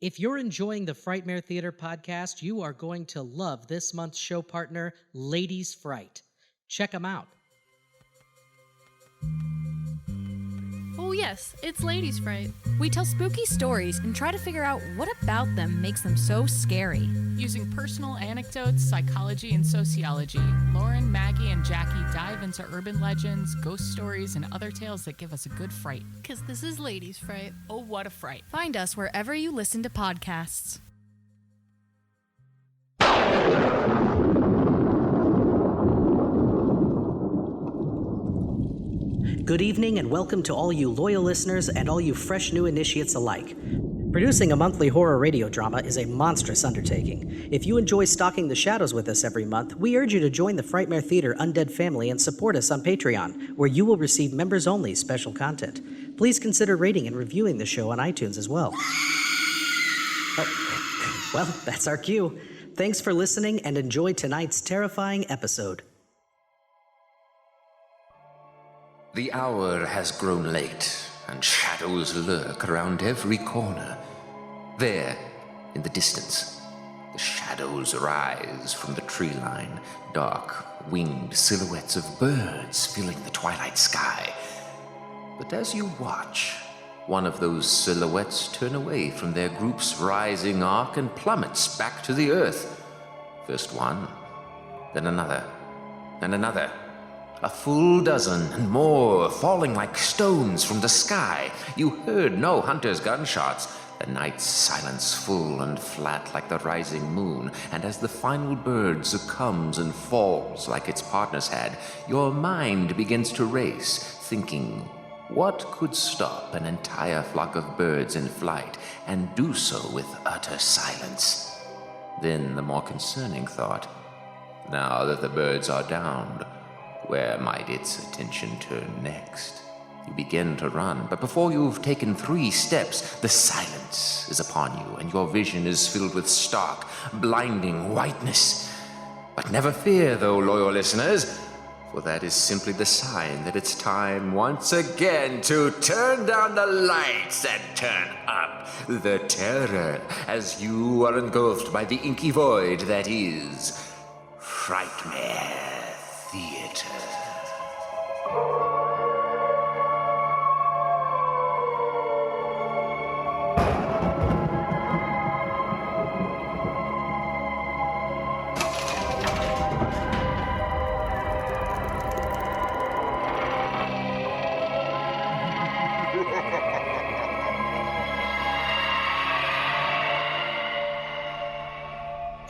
If you're enjoying the Frightmare Theatre podcast, you are going to love this month's show partner, Ladies Fright. Check them out. Oh yes, it's Ladies Fright. We tell spooky stories and try to figure out what about them makes them so scary. Using personal anecdotes, psychology, and sociology, Loren, Maggie, and Jackie dive into urban legends, ghost stories, and other tales that give us a good fright. 'Cause this is Ladies Fright. Oh, what a fright. Find us wherever you listen to podcasts. Good evening and welcome to all you loyal listeners and all you fresh new initiates alike. Producing a monthly horror radio drama is a monstrous undertaking. If you enjoy stalking the shadows with us every month, we urge you to join the Frightmare Theatre Undead family and support us on Patreon, where you will receive members-only special content. Please consider rating and reviewing the show on iTunes as well. Oh, well, that's our cue. Thanks for listening and enjoy tonight's terrifying episode. The hour has grown late, and shadows lurk around every corner. There, in the distance, the shadows rise from the tree line, dark, winged silhouettes of birds filling the twilight sky. But as you watch, one of those silhouettes turn away from their group's rising arc and plummets back to the earth. First one, then another, and another. A full dozen and more falling like stones from the sky. You heard no hunter's gunshots. The night's silence full and flat like the rising moon. And as the final bird succumbs and falls like its partners had, your mind begins to race, thinking, what could stop an entire flock of birds in flight and do so with utter silence? Then the more concerning thought, now that the birds are downed, where might its attention turn next? You begin to run, but before you've taken 3 steps, the silence is upon you, and your vision is filled with stark, blinding whiteness. But never fear, though, loyal listeners, for that is simply the sign that it's time once again to turn down the lights and turn up the terror as you are engulfed by the inky void that is Frightmare Theatre.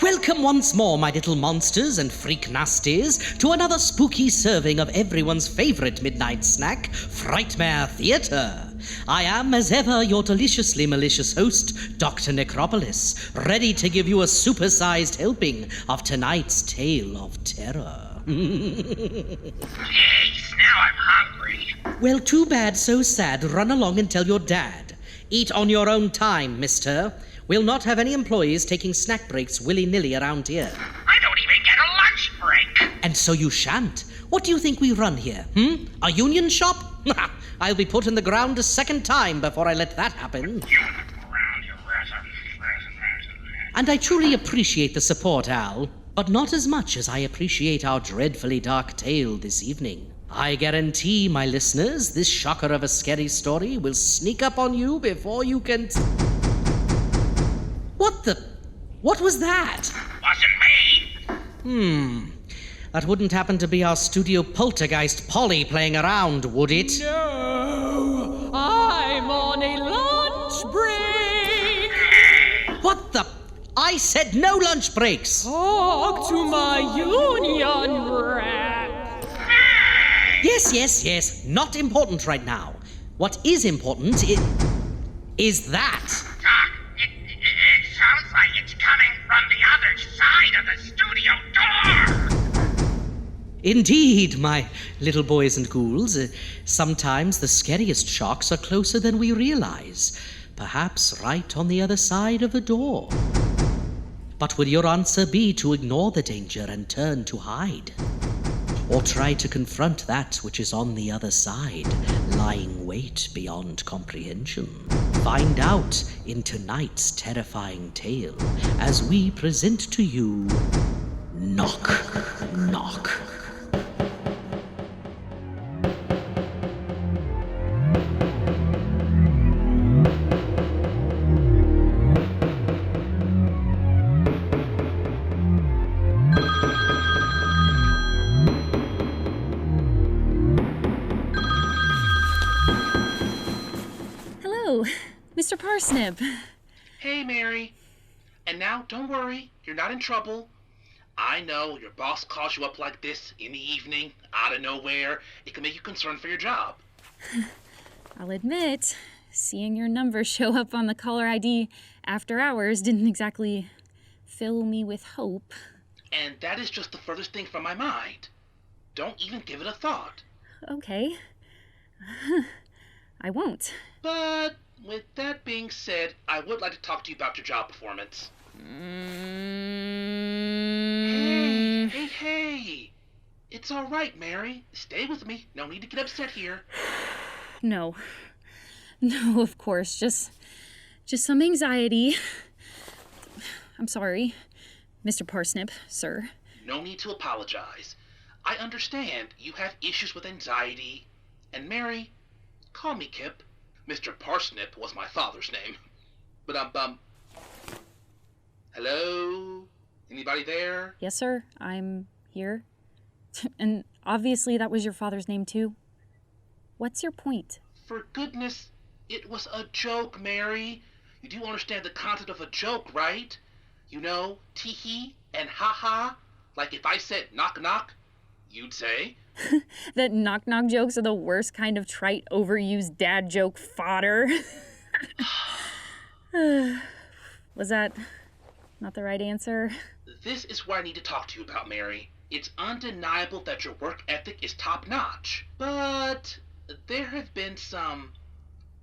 Welcome once more, my little monsters and freak nasties, to another spooky serving of everyone's favorite midnight snack, Frightmare Theatre. I am, as ever, your deliciously malicious host, Dr. Necropolis, ready to give you a supersized helping of tonight's tale of terror. Jeez, now I'm hungry. Well, too bad, so sad. Run along and tell your dad. Eat on your own time, mister. We'll not have any employees taking snack breaks willy-nilly around here. I don't even get a lunch break. And so you shan't. What do you think we run here, A union shop? I'll be put in the ground a second time before I let that happen. And I truly appreciate the support, Al, but not as much as I appreciate our dreadfully dark tale this evening. I guarantee, my listeners, this shocker of a scary story will sneak up on you before you can... What was that? Wasn't me. That wouldn't happen to be our studio poltergeist Polly playing around, would it? No, I'm on a lunch break. What the... I said no lunch breaks. Talk to my union rep. Yes. Not important right now. What is important is that. Doc, it sounds like it's coming from the other side of the studio door. Indeed, my little boys and ghouls. Sometimes the scariest shocks are closer than we realize. Perhaps right on the other side of the door. But will your answer be to ignore the danger and turn to hide? Or try to confront that which is on the other side, lying wait beyond comprehension? find out in tonight's terrifying tale as we present to you Knock Knock. Mr. Parsnip. Hey, Mary. And now, don't worry, you're not in trouble. I know your boss calls you up like this in the evening, out of nowhere. It can make you concerned for your job. I'll admit, seeing your number show up on the caller ID after hours didn't exactly fill me with hope. And that is just the furthest thing from my mind. Don't even give it a thought. Okay. I won't. But with that being said, I would like to talk to you about your job performance. Hey. It's all right, Mary. Stay with me. No need to get upset here. No, of course. Just some anxiety. I'm sorry, Mr. Parsnip, sir. No need to apologize. I understand you have issues with anxiety. And Mary, call me Kip. Mr. Parsnip was my father's name. But hello? Anybody there? Yes, sir. I'm here. And obviously that was your father's name, too. What's your point? For goodness, it was a joke, Mary. You do understand the concept of a joke, right? You know, tee-hee and ha-ha. Like if I said knock-knock, you'd say... That knock-knock jokes are the worst kind of trite, overused dad joke fodder. Was that not the right answer? This is what I need to talk to you about, Mary. It's undeniable that your work ethic is top-notch. But there have been some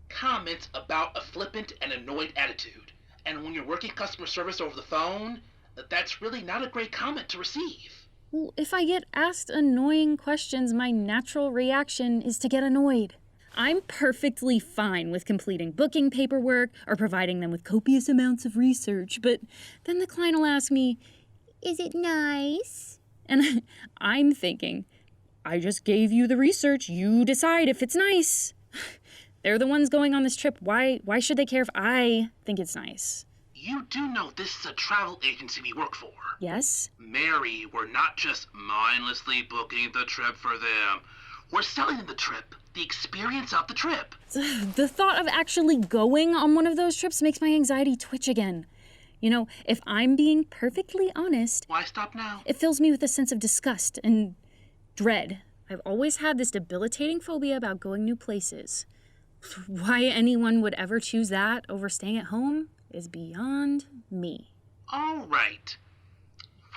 comments about a flippant and annoyed attitude. And when you're working customer service over the phone, that's really not a great comment to receive. Well, if I get asked annoying questions, my natural reaction is to get annoyed. I'm perfectly fine with completing booking paperwork or providing them with copious amounts of research, but then the client will ask me, "Is it nice?" And I'm thinking, I just gave you the research. You decide if it's nice. They're the ones going on this trip. Why should they care if I think it's nice? You do know this is a travel agency we work for. Yes? Mary, we're not just mindlessly booking the trip for them. We're selling them the trip, the experience of the trip. The thought of actually going on one of those trips makes my anxiety twitch again. You know, if I'm being perfectly honest... Why stop now? It fills me with a sense of disgust and dread. I've always had this debilitating phobia about going new places. Why anyone would ever choose that over staying at home is beyond me. All right.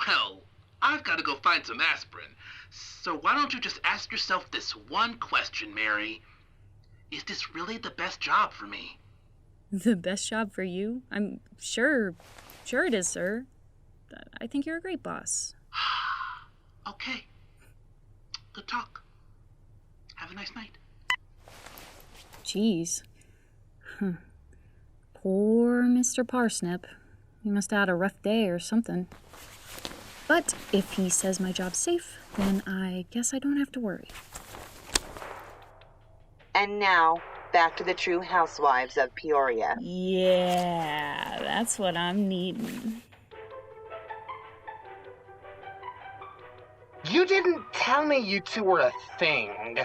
Well, I've got to go find some aspirin. So why don't you just ask yourself this one question, Mary? Is this really the best job for me? The best job for you? I'm sure it is, sir. I think you're a great boss. Okay. Good talk. Have a nice night. Jeez. Poor Mr. Parsnip. He must have had a rough day or something. But if he says my job's safe, then I guess I don't have to worry. And now, back to the true housewives of Peoria. Yeah, that's what I'm needing. You didn't tell me you two were a thing.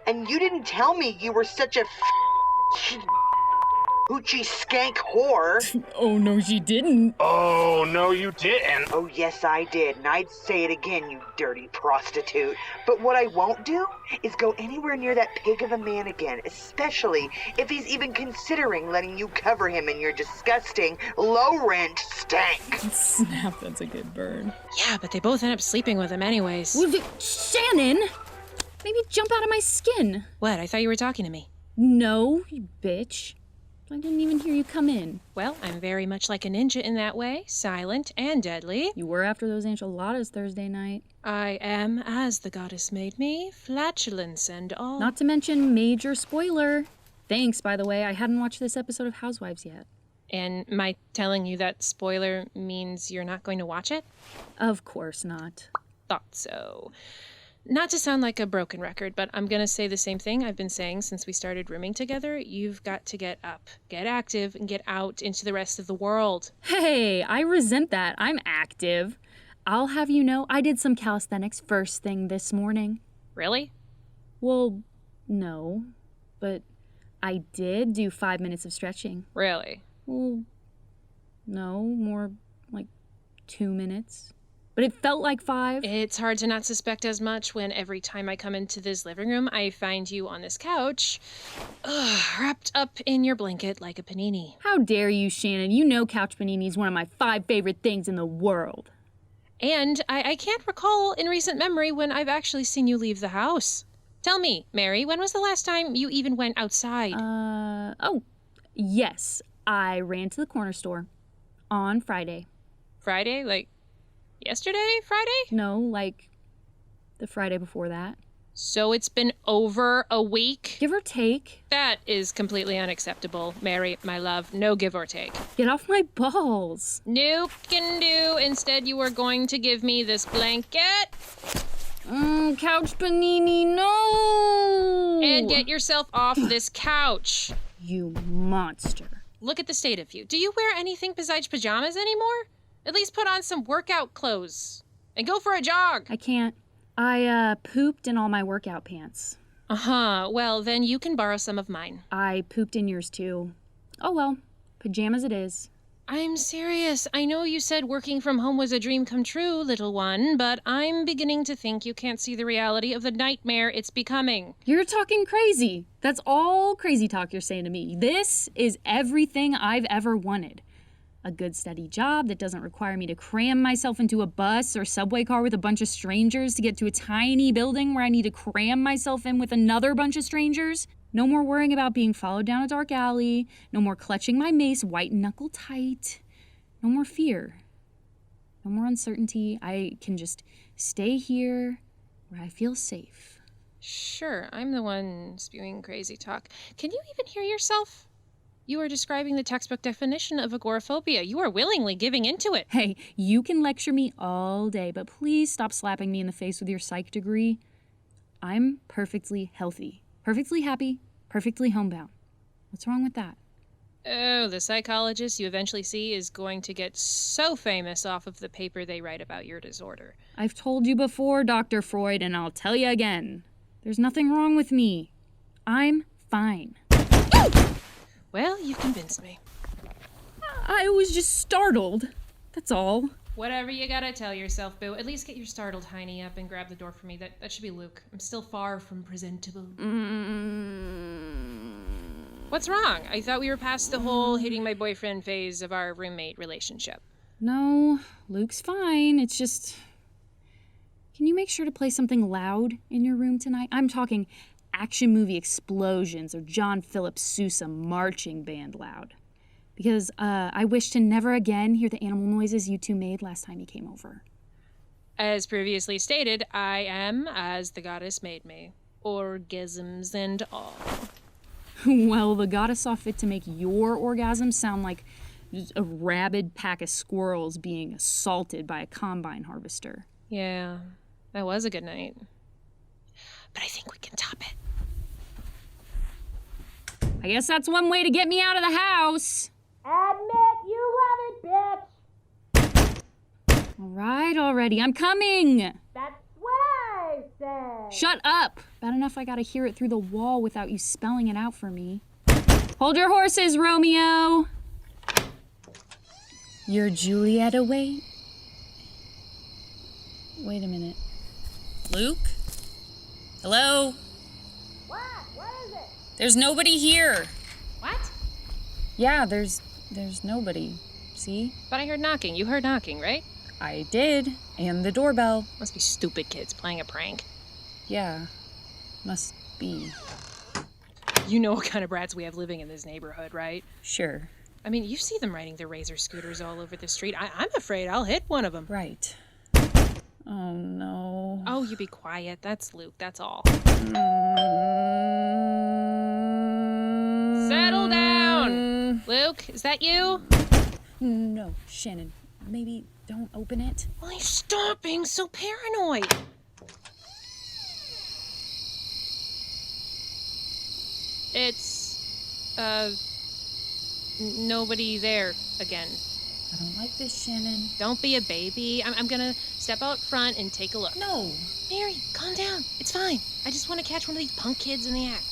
And you didn't tell me you were such a hoochie skank whore. Oh, no, she didn't. Oh, no, you didn't. Oh, yes, I did. And I'd say it again, you dirty prostitute. But what I won't do is go anywhere near that pig of a man again, especially if he's even considering letting you cover him in your disgusting, low-rent stank. Snap, that's a good burn. Yeah, but they both end up sleeping with him anyways. Well, Shannon! Maybe jump out of my skin. What? I thought you were talking to me. No, you bitch. I didn't even hear you come in. Well, I'm very much like a ninja in that way, silent and deadly. You were after those enchiladas Thursday night. I am, as the goddess made me, flatulence and all. Not to mention major spoiler. Thanks, by the way. I hadn't watched this episode of Housewives yet. And my telling you that spoiler means you're not going to watch it? Of course not. Thought so. Not to sound like a broken record, but I'm going to say the same thing I've been saying since we started rooming together. You've got to get up, get active, and get out into the rest of the world. Hey, I resent that. I'm active. I'll have you know, I did some calisthenics first thing this morning. Really? Well, no, but I did do 5 minutes of stretching. Really? Well, no, more like 2 minutes. But it felt like 5. It's hard to not suspect as much when every time I come into this living room, I find you on this couch, wrapped up in your blanket like a panini. How dare you, Shannon? You know couch panini is one of my 5 favorite things in the world. And I can't recall in recent memory when I've actually seen you leave the house. Tell me, Mary, when was the last time you even went outside? Oh, yes. I ran to the corner store on Friday. Friday? Like yesterday Friday? No, like the Friday before that. So it's been over a week? Give or take. That is completely unacceptable, Mary, my love. No give or take. Get off my balls. Nope, can do. Instead, you are going to give me this blanket. Couch panini, no! And get yourself off this couch. You monster. Look at the state of you. Do you wear anything besides pajamas anymore? At least put on some workout clothes. And go for a jog. I can't. I pooped in all my workout pants. Uh-huh. Well, then you can borrow some of mine. I pooped in yours too. Oh well, pajamas it is. I'm serious. I know you said working from home was a dream come true, little one, but I'm beginning to think you can't see the reality of the nightmare it's becoming. You're talking crazy. That's all crazy talk you're saying to me. This is everything I've ever wanted. A good steady job that doesn't require me to cram myself into a bus or subway car with a bunch of strangers to get to a tiny building where I need to cram myself in with another bunch of strangers. No more worrying about being followed down a dark alley. No more clutching my mace white knuckle tight. No more fear. No more uncertainty. I can just stay here where I feel safe. Sure, I'm the one spewing crazy talk. Can you even hear yourself? You are describing the textbook definition of agoraphobia. You are willingly giving into it. Hey, you can lecture me all day, but please stop slapping me in the face with your psych degree. I'm perfectly healthy, perfectly happy, perfectly homebound. What's wrong with that? Oh, the psychologist you eventually see is going to get so famous off of the paper they write about your disorder. I've told you before, Dr. Freud, and I'll tell you again. There's nothing wrong with me. I'm fine. Well, you've convinced me. I was just startled. That's all. Whatever you gotta tell yourself, boo. At least get your startled hiney up and grab the door for me. That should be Luke. I'm still far from presentable. What's wrong? I thought we were past the whole hating my boyfriend phase of our roommate relationship. No, Luke's fine. It's just... Can you make sure to play something loud in your room tonight? I'm talking action movie explosions or John Philip Sousa marching band loud. Because I wish to never again hear the animal noises you two made last time you came over. As previously stated, I am as the goddess made me. Orgasms and all. Well, the goddess saw fit to make your orgasm sound like just a rabid pack of squirrels being assaulted by a combine harvester. Yeah, that was a good night. But I think we can top it. I guess that's one way to get me out of the house. Admit you love it, bitch! All right, already. I'm coming. That's what I said. Shut up. Bad enough I gotta hear it through the wall without you spelling it out for me. Hold your horses, Romeo. You're Juliet away? Wait a minute. Luke? Hello? What? What is it? There's nobody here. What? Yeah, there's nobody. See? But I heard knocking. You heard knocking, right? I did. And the doorbell. Must be stupid kids playing a prank. Yeah. Must be. You know what kind of brats we have living in this neighborhood, right? Sure. I mean, you see them riding their razor scooters all over the street. I'm afraid I'll hit one of them. Right. Oh, no. Oh, you be quiet. That's Luke. That's all. Settle down! Luke, is that you? No, Shannon, maybe don't open it. Will you stop being so paranoid? It's, nobody there again. I don't like this, Shannon. Don't be a baby. I'm gonna step out front and take a look. No. Mary, calm down. It's fine. I just want to catch one of these punk kids in the act.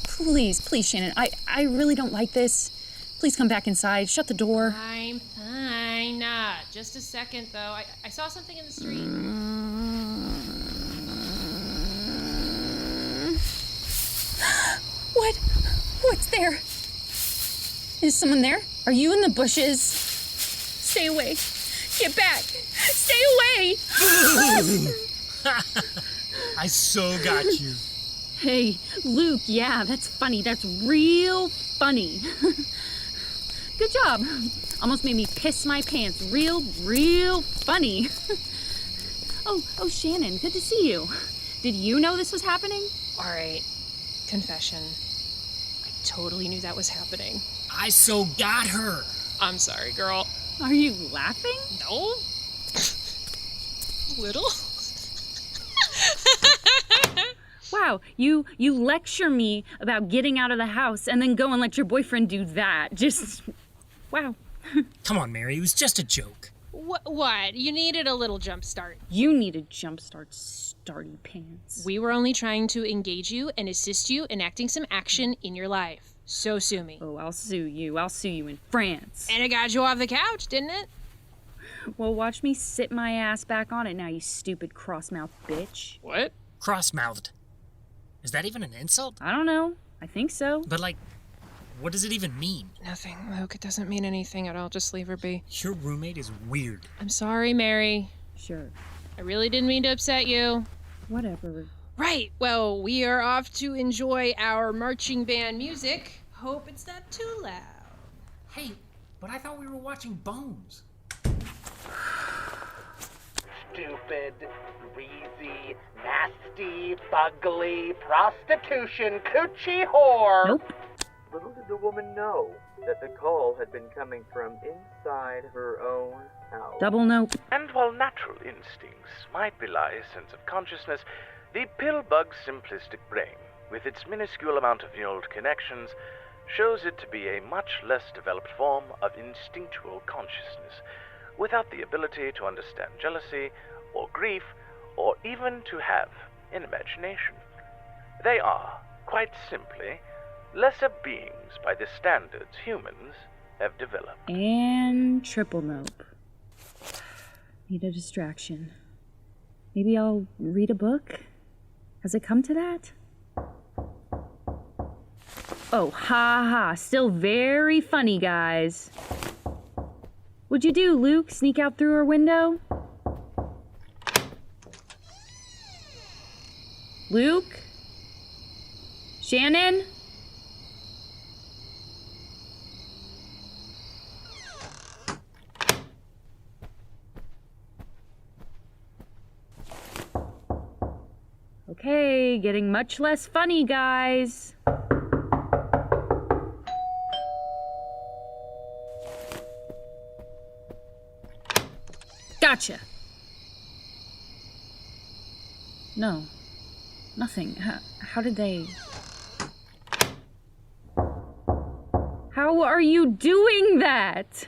Please, Shannon. I really don't like this. Please come back inside. Shut the door. I'm fine. Just a second, though. I saw something in the street. What's there? Is someone there? Are you in the bushes? Stay away. Get back. Stay away. I so got you. Hey, Luke, yeah, that's funny. That's real funny. Good job. Almost made me piss my pants. Real funny. Oh, Shannon, good to see you. Did you know this was happening? All right. Confession. I totally knew that was happening. I so got her. I'm sorry, girl. Are you laughing? No. Little? Wow, you lecture me about getting out of the house and then go and let your boyfriend do that. Just, wow. Come on, Mary, it was just a joke. What? You needed a little jump start. You needed jump start, starty pants. We were only trying to engage you and assist you in enacting some action in your life. So sue me. Oh, I'll sue you. I'll sue you in France. And it got you off the couch, didn't it? Well, watch me sit my ass back on it now, you stupid cross-mouthed bitch. What? Cross-mouthed. Is that even an insult? I don't know. I think so. But, like, what does it even mean? Nothing, Luke. It doesn't mean anything at all. Just leave her be. Your roommate is weird. I'm sorry, Mary. Sure. I really didn't mean to upset you. Whatever. Right. Well, we are off to enjoy our marching band music. Hope it's not too loud. Hey, but I thought we were watching Bones. Stupid, greasy, nasty, fugly, prostitution, coochie whore. Nope. Little did the woman know that the call had been coming from inside her own house. Double nope. And while natural instincts might belie a sense of consciousness, the pill-bug's simplistic brain, with its minuscule amount of neural connections, shows it to be a much less developed form of instinctual consciousness, without the ability to understand jealousy, or grief, or even to have an imagination. They are, quite simply, lesser beings by the standards humans have developed. And triple nope. Need a distraction. Maybe I'll read a book? Has it come to that? Oh, ha. Still very funny, guys. What'd you do, Luke? Sneak out through her window? Luke? Shannon? Okay, getting much less funny, guys. Gotcha. No. Nothing. How did they... How are you doing that?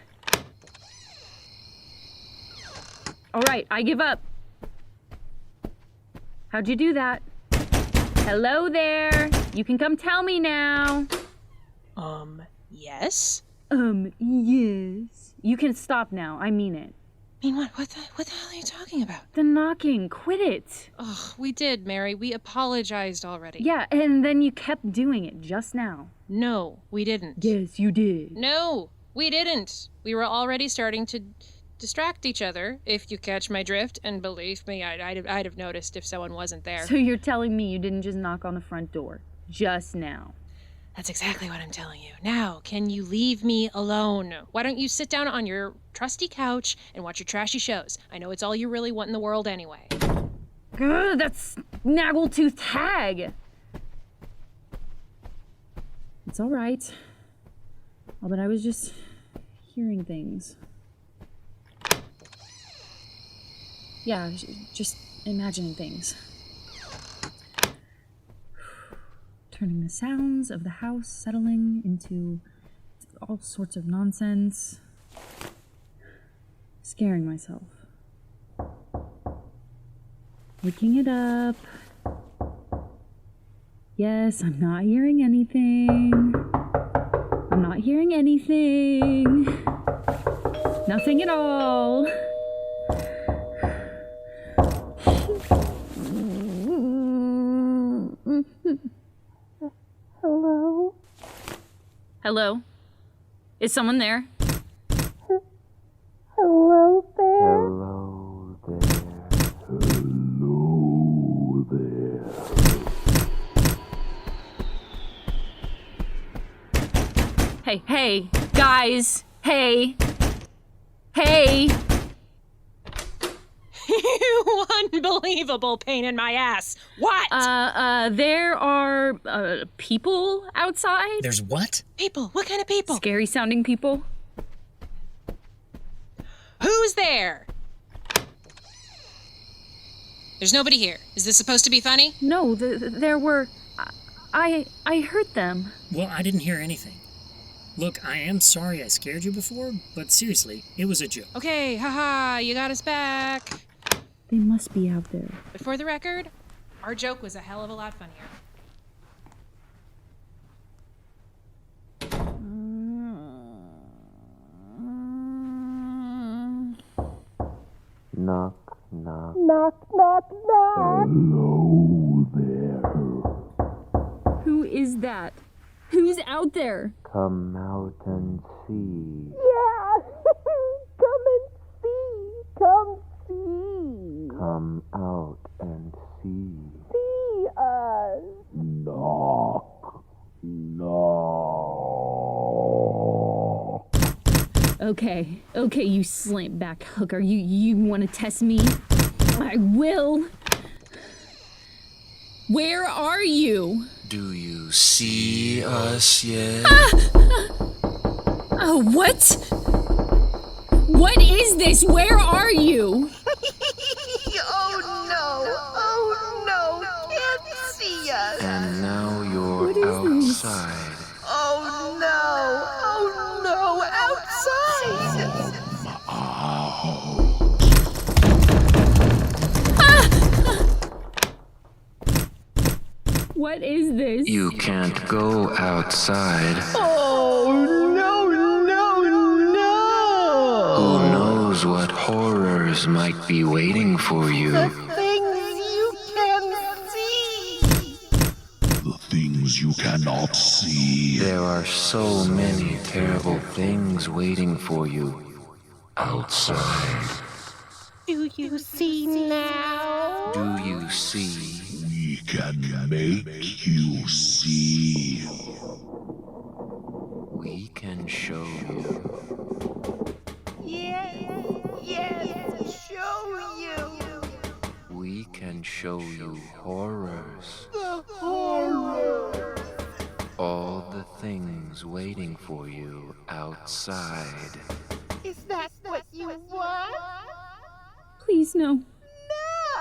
All right, I give up. How'd you do that? Hello there. You can come tell me now. Yes? Yes. You can stop now. I mean it. I mean, what the hell are you talking about? The knocking. Quit it. Oh, we did, Mary. We apologized already. Yeah, and then you kept doing it just now. No, we didn't. Yes, you did. No, we didn't. We were already starting to distract each other, if you catch my drift. And believe me, I'd have noticed if someone wasn't there. So you're telling me you didn't just knock on the front door just now? That's exactly what I'm telling you. Now, can you leave me alone? Why don't you sit down on your trusty couch and watch your trashy shows? I know it's all you really want in the world anyway. Ugh, that's Snaggletooth Tag. It's all right. Oh, but I was just hearing things. Yeah, just imagining things. Turning the sounds of the house settling into all sorts of nonsense. Scaring myself. Waking it up. Yes, I'm not hearing anything. I'm not hearing anything. Nothing at all. Hello? Hello? Is someone there? Hello there? Hello there. Hello there. Hey, guys. Hey. You unbelievable pain in my ass. What? There are, people outside? There's what? People. What kind of people? Scary sounding people. Who's there? There's nobody here. Is this supposed to be funny? No, there were... I heard them. Well, I didn't hear anything. Look, I am sorry I scared you before, but seriously, it was a joke. Okay, haha, you got us back. They must be out there. But for the record, our joke was a hell of a lot funnier. Knock, knock. Knock, knock, knock. Hello there. Who is that? Who's out there? Come out and see. Yeah. Come and see. Come see. Come out and see. See us. Knock. Knock. Okay, you slant-back hooker. You want to test me? I will. Where are you? Do you see us yet? Oh, what? What is this? Where are you? Oh no, can't see us. And now you're outside. Oh no, outside. What is this? You can't go outside. Oh no. Who knows what horrors might be waiting for you? The things you can see. The things you cannot see. There are so many terrible things waiting for you outside. Do you see now? Do you see? We can make you see. We can show you. Yes, show you. We can show you horrors. The horror. All the things waiting for you outside. Is that what you want? Please, no.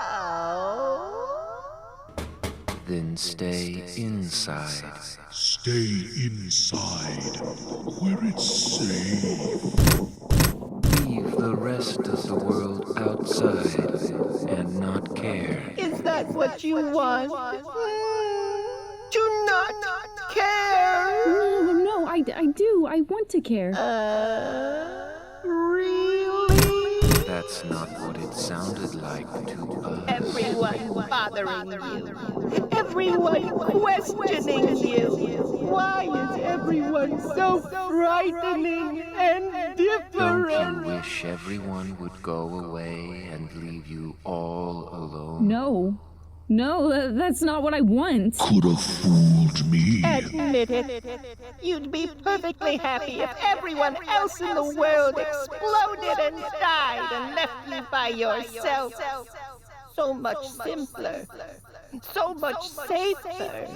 No. Then stay inside. Stay inside, where it's safe. Leave the rest of the world outside and not care. Is that what you want? Do not care. No, I do. I want to care. Really? That's not what it sounded like to us. Everyone bothering you. Everyone questioning you. Why is everyone so frightening and different? Don't you wish everyone would go away and leave you all alone? No, that's not what I want. Could have fooled me. Admit it. You'd be perfectly happy if everyone else in the world exploded and died and left you by yourself. So much simpler. So much safer.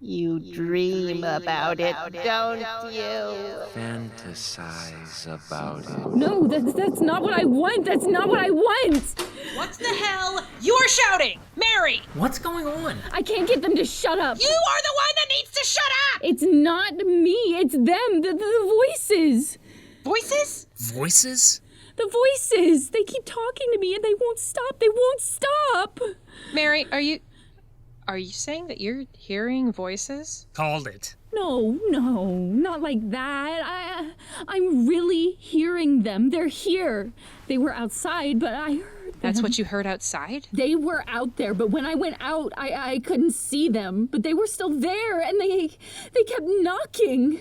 You dream about it, don't you? Fantasize about it. No, that's not what I want. That's not what I want. What the hell? You're shouting! Mary! What's going on? I can't get them to shut up. You are the one that needs to shut up! It's not me. It's them. The voices. Voices? Voices? The voices. They keep talking to me and they won't stop. They won't stop. Mary, are you saying that you're hearing voices? Called it. No, not like that. I'm really hearing them. They're here. They were outside, but I heard them. That's what you heard outside? They were out there, but when I went out, I couldn't see them. But they were still there, and they kept knocking.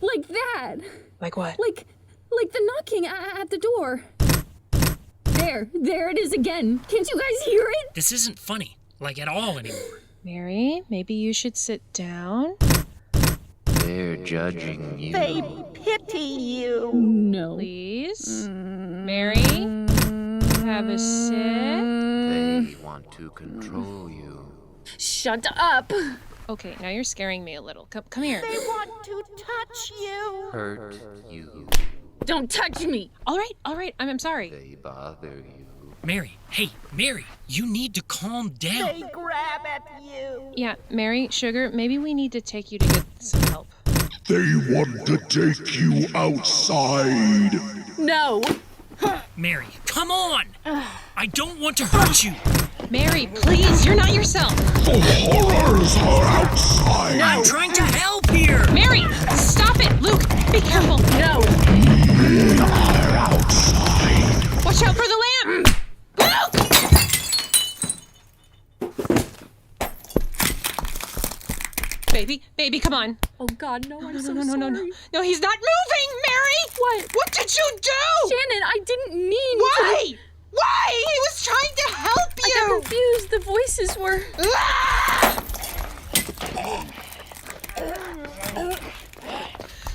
Like that. Like what? Like the knocking at the door. There it is again. Can't you guys hear it? This isn't funny, like at all anymore. Mary, maybe you should sit down. They're judging you. They pity you. No. Please. Mary, have a sit. They want to control you. Shut up. Okay, now you're scaring me a little. Come here. They want to touch you. Hurt you. Don't touch me. All right. I'm sorry. They bother you. Mary, hey, Mary, you need to calm down. They grab at you. Yeah, Mary, Sugar, maybe we need to take you to get some help. They want to take you outside. No. Mary, come on! I don't want to hurt you. Mary, please, you're not yourself. The horrors are outside. I'm trying to help here. Mary, stop it. Luke, be careful. No. They are outside. Watch out for the lamp. Luke! Baby, come on. Oh God, no! I'm so No, sorry. No, he's not moving, Mary. What? What did you do? Shannon, I didn't mean Why? to. Why? He was trying to help you. I got confused. The voices were.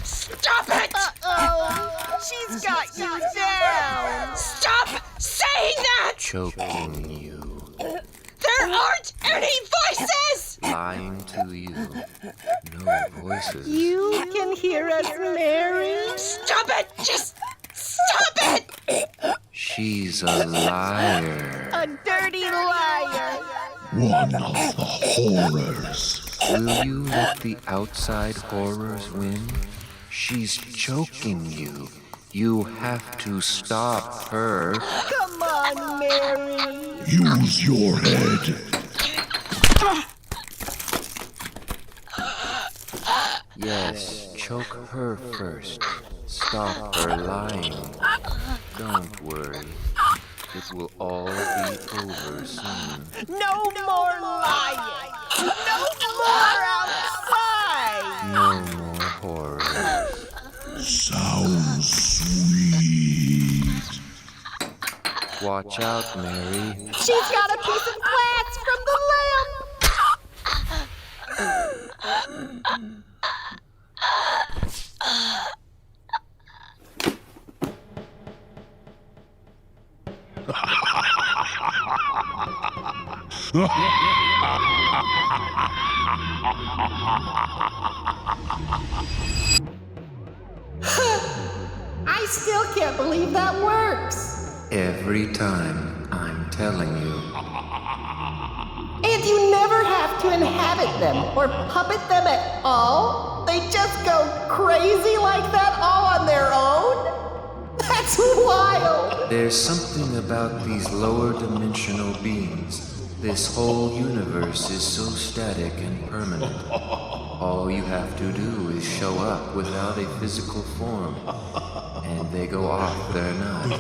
Stop it! Uh-oh. She's got you down. Stop saying that! Choking you. There aren't any voices! Lying to you. No voices. You can hear us, Mary. Stop it! Just stop it! She's a liar. A dirty liar. One of the horrors. Will you let the outside horrors win? She's choking you. You have to stop her. Come on, Mary. Use your head. Yes, choke her first. Stop her lying. Don't worry. It will all be over soon. No more lying. No more outside. No more horrors. Sounds sweet. Watch out, Mary. She's got a piece of glass from the lamp. I still can't believe that works. Every time, I'm telling you. And you never have to inhabit them or puppet them at all? They just go crazy like that all on their own? That's wild! There's something about these lower dimensional beings. This whole universe is so static and permanent. All you have to do is show up without a physical form, and they go off their nut.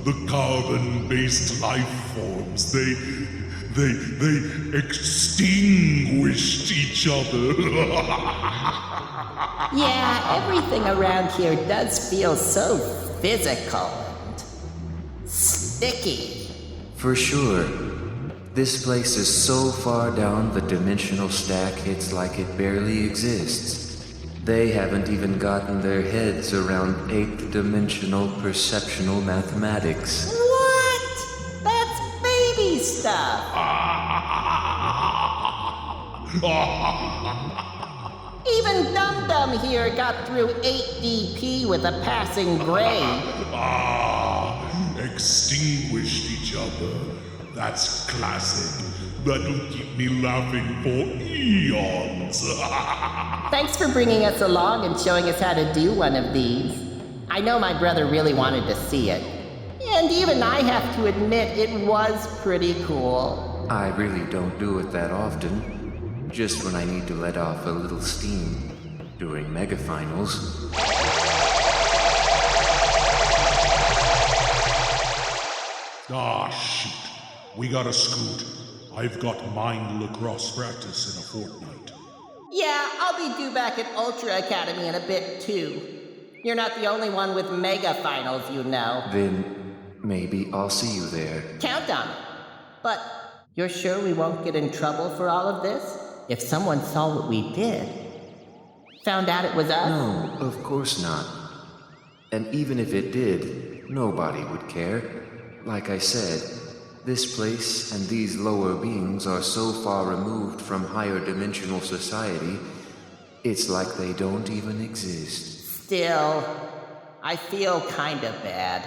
The carbon-based life forms, they extinguished each other. Yeah, everything around here does feel so physical and sticky. For sure. This place is so far down the dimensional stack it's like it barely exists. They haven't even gotten their heads around 8th dimensional perceptual mathematics. What? That's Even Dum Dum here got through 8DP with a passing grade. Extinguished each other. That's classic. That'll keep me laughing for eons. Thanks for bringing us along and showing us how to do one of these. I know my brother really wanted to see it. And even I have to admit it was pretty cool. I really don't do it that often. Just when I need to let off a little steam during mega finals. Shoot. We gotta scoot. I've got mind lacrosse practice in a fortnight. Yeah, I'll be due back at Ultra Academy in a bit, too. You're not the only one with mega finals, you know. Then maybe I'll see you there. Count on it. But you're sure we won't get in trouble for all of this? If someone saw what we did, found out it was us? No, of course not. And even if it did, nobody would care. Like I said, this place and these lower beings are so far removed from higher dimensional society, it's like they don't even exist. Still, I feel kinda bad.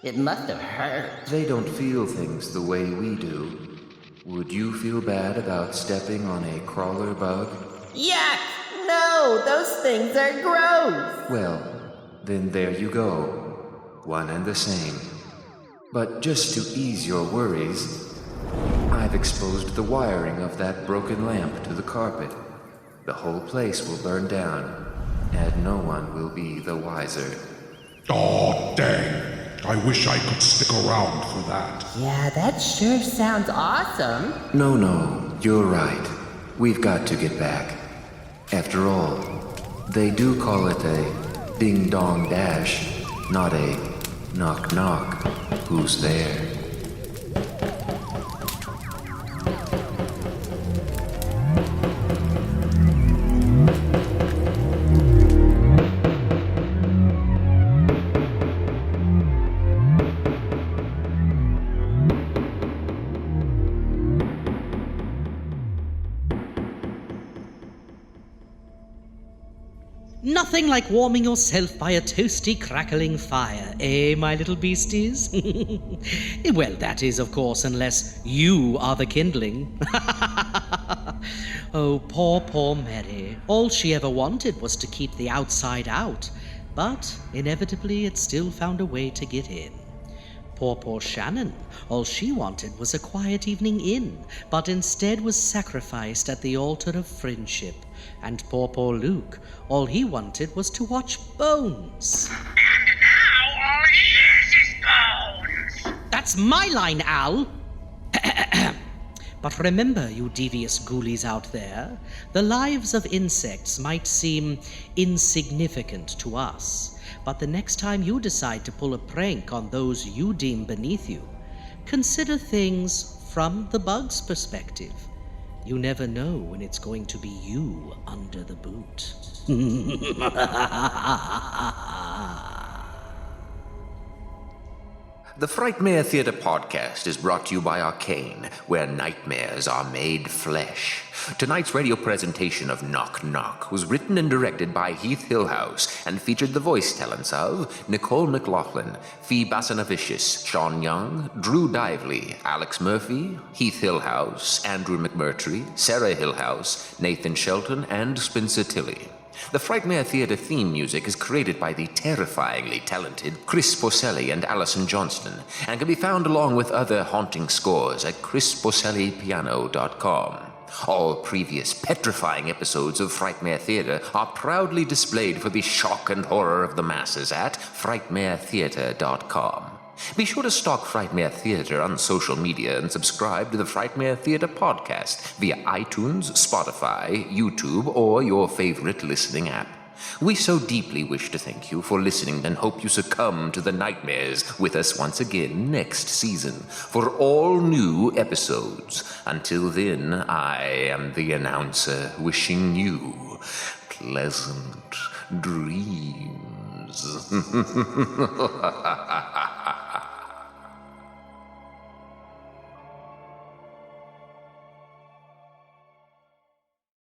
It must have hurt. They don't feel things the way we do. Would you feel bad about stepping on a crawler bug? Yuck! No, those things are gross! Well, then there you go. One and the same. But just to ease your worries, I've exposed the wiring of that broken lamp to the carpet. The whole place will burn down, and no one will be the wiser. Oh, dang. I wish I could stick around for that. Yeah, that sure sounds awesome. No, you're right. We've got to get back. After all, they do call it a ding-dong dash, not a knock-knock. Who's there? Nothing like warming yourself by a toasty, crackling fire, eh, my little beasties? Well, that is, of course, unless you are the kindling. Oh, poor Mary. All she ever wanted was to keep the outside out, but inevitably it still found a way to get in. Poor Shannon. All she wanted was a quiet evening in, but instead was sacrificed at the altar of friendship. And poor Luke. All he wanted was to watch Bones. And now all he is Bones! That's my line, Al! But remember, you devious ghoulies out there, the lives of insects might seem insignificant to us, but the next time you decide to pull a prank on those you deem beneath you, consider things from the bug's perspective. You never know when it's going to be you under the boot. The Frightmare Theatre podcast is brought to you by Arcane, where nightmares are made flesh. Tonight's radio presentation of Knock Knock was written and directed by Heath Hillhouse and featured the voice talents of Nicole McLaughlin, Basanavicius, Shawn Young, Drew Diveley, Alex Murphy, Heath Hillhouse, Andrew McMurtrey, Sarah Hillhouse, Nathan Shelton, and Spencer Tilley. The Frightmare Theatre theme music is created by the terrifyingly talented Porcelli and Allison Johnston, and can be found along with other haunting scores at porcellipiano.com. All previous petrifying episodes of Frightmare Theatre are proudly displayed for the shock and horror of the masses at frightmaretheatre.com. Be sure to stalk Frightmare Theatre on social media and subscribe to the Frightmare Theatre podcast via iTunes, Spotify, YouTube, or your favorite listening app. We so deeply wish to thank you for listening and hope you succumb to the nightmares with us once again next season for all new episodes. Until then, I am the announcer wishing you pleasant dreams.